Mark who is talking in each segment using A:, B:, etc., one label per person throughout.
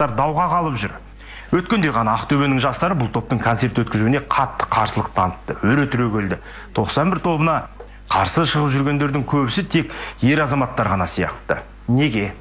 A: дауға қалып жүр. Өткенде ғана Ақтөбенің жастары бұл топтың концерт өткізуіне қатты қарсылық танытты, өре түрегелді. 91 тобына қарсы шығып жүргендердің көбісі тек ер азаматтар ғана сияқты. Неге?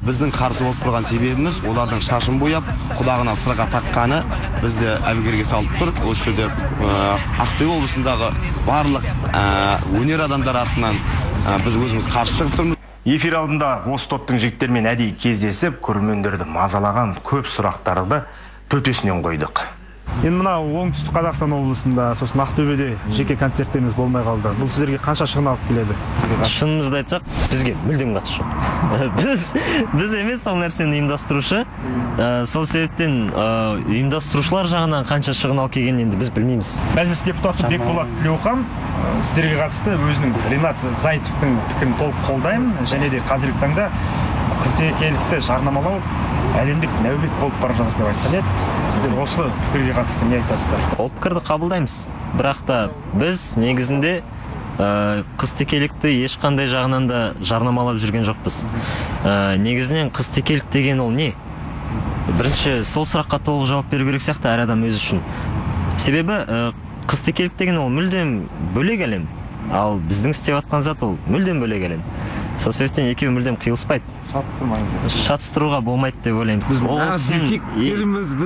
B: Біздің қарсы болып тұрған себебіміз олардың шашын бояп, құлағына сырға таққаны бізді әбігерге салып тұр. Осы жерде Ақтөбе облысындағы барлық өнер адамдары атынан біз өзіміз қарсы шығып тұрмыз.
A: Эфир алдында осы топтың жігіттерімен әдейі кездесіп, көрермендерді мазалаған көп сұрақтарды төтесінен қойдық.
C: Енді мына оңтүстік Қазақстан облысында, сосын Ақтөбеде жеке концерттеріміз болмай қалды. Бұл сіздерге қанша шығын алып келеді?
D: Шынымызды айтсақ, бізге мүлдем қатысы жоқ. Біз емес сол нәрсені ұйымдастырушы. Сол себептен ұйымдастырушылар жағынан қанша шығын алып келгенін енді біз білмейміз.
A: Мәжіліс депутаты Бекболат Тілеухан сіздерге қатысты өзінің Ринат Зайытовтың пікірін толық қолдаймын, және де қазіргі таңда қыз-текелікті жарнамалау әлемдік нәубет болып бара жатыр деп айтқан еді. Сіздер осы пікірге қатысты не айтасыздар?
D: Ол пікірді қабылдаймыз. Бірақ та біз негізінде қыз-текелікті ешқандай жағынан да жарнамалап жүрген жоқпыз. Негізінен қыз-текелік деген ол не? Бірінші сол сұраққа толық жауап беру керек сияқты әр адам өзі үшін. Себебі қыз-текелік деген ол мүлдем бөлек әлем. Ал біздің істеп жатқан зат ол мүлдем бөлек әлем. Сол себептен екеуі мүлдем қиылыспайды. Шатыстыруға болмайды деп ойлаймын.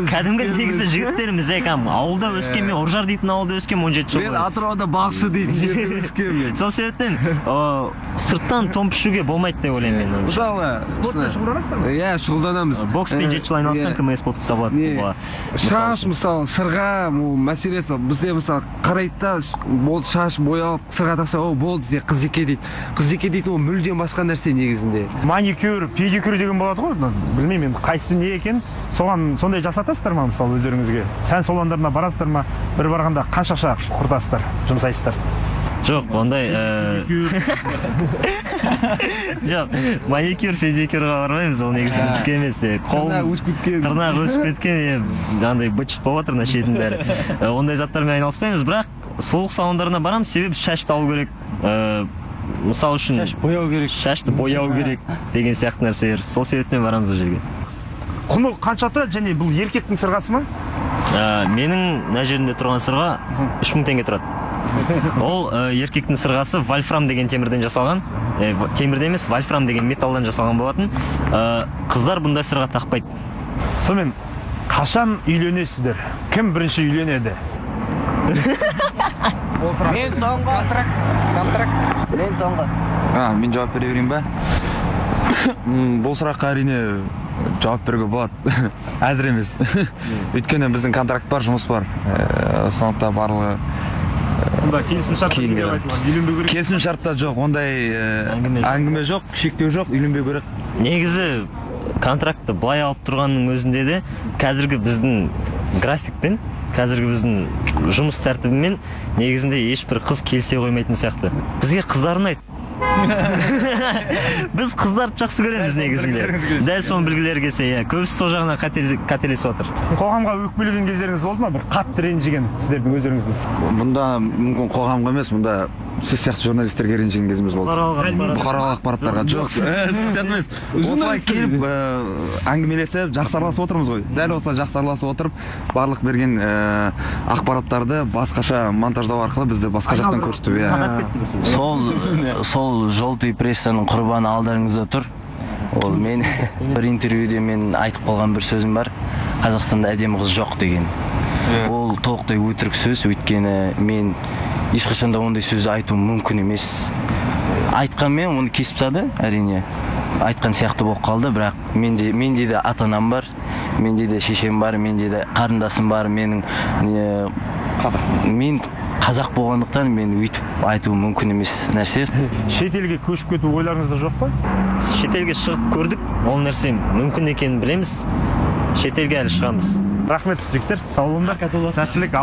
D: Кәдімгі негізі жігіттеріміз ауылда өскен, мен Ұржар дейтін ауылда өскен 17 жыл.
B: Мен Атырауда Бақшы дейтін жерде өскен.
D: Сол себептен сырттан том пішуге болмайды деп ойлаймын мен.
B: Мысалы,
C: спортпен шұғылданасыздар ма?
B: Иә, шұғылданамыз.
D: Бокспен 7 жыл айналысқан КМС болып табылады.
B: Шаш, мысалы, сырға мәселесі бізде мысалы қарайды да, болды шаш боялып сырға тақса, о болды қыз-еке дейді. Қыз-еке дейді ол мүлдем басқа нәрсе негізінде.
C: Маникюр, педикюр деген болады ғой. Білмеймін, қайсысы не екен. Соған сондай жасатасыздар ма мысалы өздеріңізге? Сән салондарына барасыздар ма? Bir барғанда қанша құртасыздар, жұмсайсыздар?
D: Жоқ, ондай жоқ, маникюр, педикюрға бармаймыз, ол негізі біздікі емес. Тырнақ өсіп кеткен, андай бычып болып жатыр мына шетін бәрі. Ондай заттармен айналыспаймыз, бірақ сұлулық салондарына барамыз, себебі шашты алу керек. Мысал үшін шашты бояу керек деген сияқты нәрселер. Сол себептен барамыз ол жерге.
C: Құны қанша тұрады, және бұл еркектің сырғасы ма?
D: Менің мына жерімде тұрған сырға 3000 теңге тұрады. Ол еркектің сырғасы вольфрам деген темірден жасалған. Темірден емес, вольфрам деген металдан жасалған болатын. Қыздар бұндай сырға тақпайды.
C: Сонымен қашан үйленесіздер? Кім бірінші үйленеді?
E: Мен соңғы контракт. Мен соңғы.
F: Мен жауап бере берейін ба? Бұл сұраққа әрине жауап беруге болады. Әзір емес. Өйткені біздің контракт бар, жұмыс бар. Сондықтан барлығы келісім шартта жоқ, ондай әңгіме жоқ, шектеу жоқ, үйленбеу керек.
D: Негізі контрактты былай алып тұрғанның өзінде де қазіргі біздің графикпен, қазіргі біздің жұмыс тәртібімен негізінде ешбір қыз келсе қоймайтын сияқты. Бізге қыздар ұнайды. Біз қыздарды жақсы көреміз негізінде. Дәл соны білгілері келсе, көбісі сол жағына қателесіп отыр.
C: Қоғамға өкпелеген кездеріңіз болды ма? Бір қатты ренжіген сіздердің өздеріңіздің?
F: Мұнда мүмкін қоғамға емес, мұнда сіз сияқты журналистерге ренжіген кезіміз болды. Бұқаралық ақпараттарға жоқ. Сіз сияқты емес. Осылай келіп әңгімелесіп, жақсы араласып отырмыз ғой. Дәл осылай жақсы араласып отырып, барлық берген ақпараттарды басқаша монтаждау арқылы бізді басқа жақтан көрсету.
E: Сол желтый прессаның құрбаны алдарыңызда тұр. Ол мен бір интервьюде мен айтып қалған бір сөзім бар. Қазақстанда әдемі қыз жоқ деген. Ол толықтай өтірік сөз, өйткені мен ешқашанда ондай сөзді айтуым мүмкін емес. Айтқанмен оны кесіп тастады, әрине. Айтқан сияқты болып қалды, бірақ менде де ата-анам бар, менде де шешем бар, менде де қарындасым бар, мен қазақ болғандықтан мен өйтіп айтуым мүмкін емес нәрсе.
C: Шетелге көшіп кету ойларыңызда жоқ па?
D: Шетелге шығып көрдік, ол нәрсе мүмкін екенін білеміз. Шетелге әлі шығамыз.
C: Рахмет, жігіттер, сау болыңдар. Сәттілік.